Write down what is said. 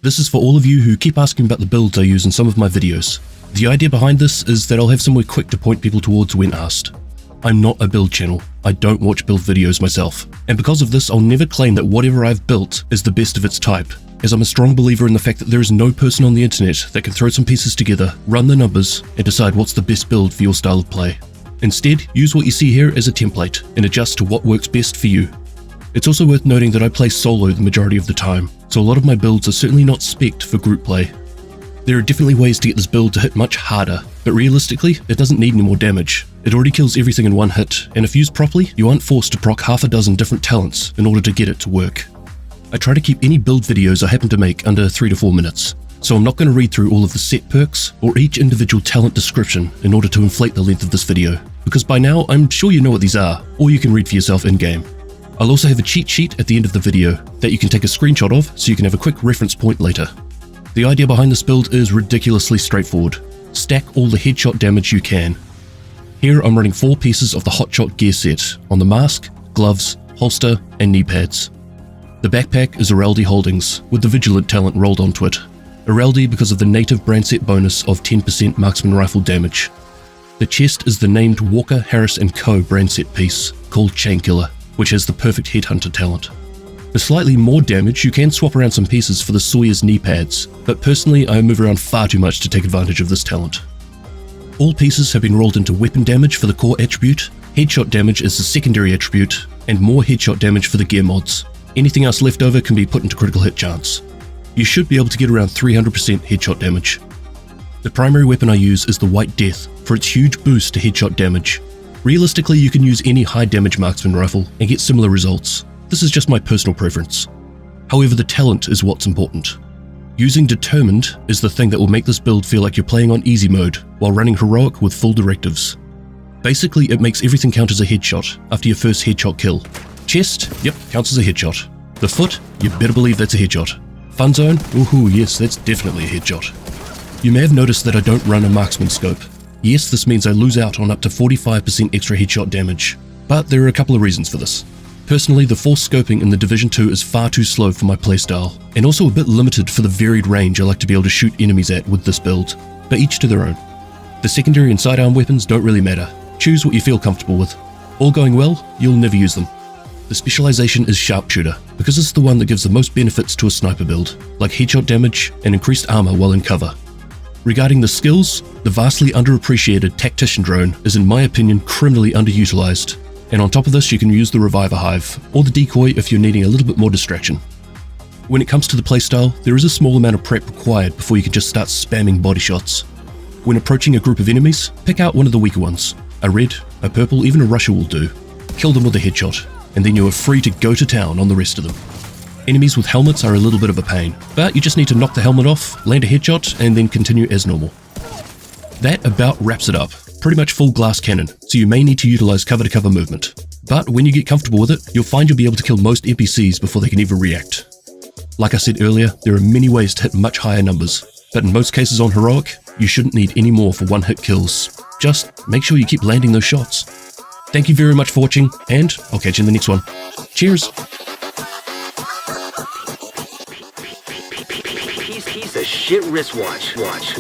This is for all of you who keep asking about the builds I use in some of my videos. The idea behind this is that I'll have somewhere quick to point people towards when asked. I'm not a build channel, I don't watch build videos myself, and because of this I'll never claim that whatever I've built is the best of its type, as I'm a strong believer in the fact that there is no person on the internet that can throw some pieces together, run the numbers, and decide what's the best build for your style of play. Instead, use what you see here as a template and adjust to what works best for you. It's also worth noting that I play solo the majority of the time, so a lot of my builds are certainly not spec'd for group play. There are definitely ways to get this build to hit much harder, but realistically, it doesn't need any more damage. It already kills everything in one hit, and if used properly, you aren't forced to proc half a dozen different talents in order to get it to work. I try to keep any build videos I happen to make under 3 to 4 minutes, so I'm not going to read through all of the set perks or each individual talent description in order to inflate the length of this video, because by now I'm sure you know what these are, or you can read for yourself in-game. I'll also have a cheat sheet at the end of the video that you can take a screenshot of so you can have a quick reference point later. The idea behind this build is ridiculously straightforward. Stack all the headshot damage you can. Here I'm running 4 pieces of the Hotshot gear set on the mask, gloves, holster, and knee pads. The backpack is Araldi Holdings, with the Vigilant talent rolled onto it. Araldi because of the native brand set bonus of 10% marksman rifle damage. The chest is the named Walker, Harris & Co. brand set piece, called Chainkiller, which has the perfect headhunter talent. For slightly more damage, you can swap around some pieces for the Sawyer's knee pads, but personally I move around far too much to take advantage of this talent. All pieces have been rolled into weapon damage for the core attribute, headshot damage is the secondary attribute, and more headshot damage for the gear mods. Anything else left over can be put into critical hit chance. You should be able to get around 300% headshot damage. The primary weapon I use is the White Death for its huge boost to headshot damage. Realistically, you can use any high damage marksman rifle and get similar results. This is just my personal preference. However, the talent is what's important. Using Determined is the thing that will make this build feel like you're playing on easy mode while running heroic with full directives. Basically, it makes everything count as a headshot after your first headshot kill. Chest, yep, counts as a headshot. The foot, you better believe that's a headshot. Fun zone, ooh yes, that's definitely a headshot. You may have noticed that I don't run a marksman scope. Yes, this means I lose out on up to 45% extra headshot damage, but there are a couple of reasons for this. Personally, the force scoping in the Division 2 is far too slow for my playstyle, and also a bit limited for the varied range I like to be able to shoot enemies at with this build, but each to their own. The secondary and sidearm weapons don't really matter. Choose what you feel comfortable with. All going well, you'll never use them. The specialization is Sharpshooter, because it's the one that gives the most benefits to a sniper build, like headshot damage and increased armor while in cover. Regarding the skills, the vastly underappreciated Tactician Drone is in my opinion criminally underutilized. And on top of this, you can use the Reviver Hive, or the Decoy if you're needing a little bit more distraction. When it comes to the playstyle, there is a small amount of prep required before you can just start spamming body shots. When approaching a group of enemies, pick out one of the weaker ones. A red, a purple, even a Russia will do. Kill them with a headshot, and then you are free to go to town on the rest of them. Enemies with helmets are a little bit of a pain, but you just need to knock the helmet off, land a headshot, and then continue as normal. That about wraps it up. Pretty much full glass cannon, so you may need to utilize cover-to-cover movement. But when you get comfortable with it, you'll find you'll be able to kill most NPCs before they can even react. Like I said earlier, there are many ways to hit much higher numbers, but in most cases on Heroic, you shouldn't need any more for one-hit kills. Just make sure you keep landing those shots. Thank you very much for watching, and I'll catch you in the next one. Cheers! Piece of shit wristwatch. Watch.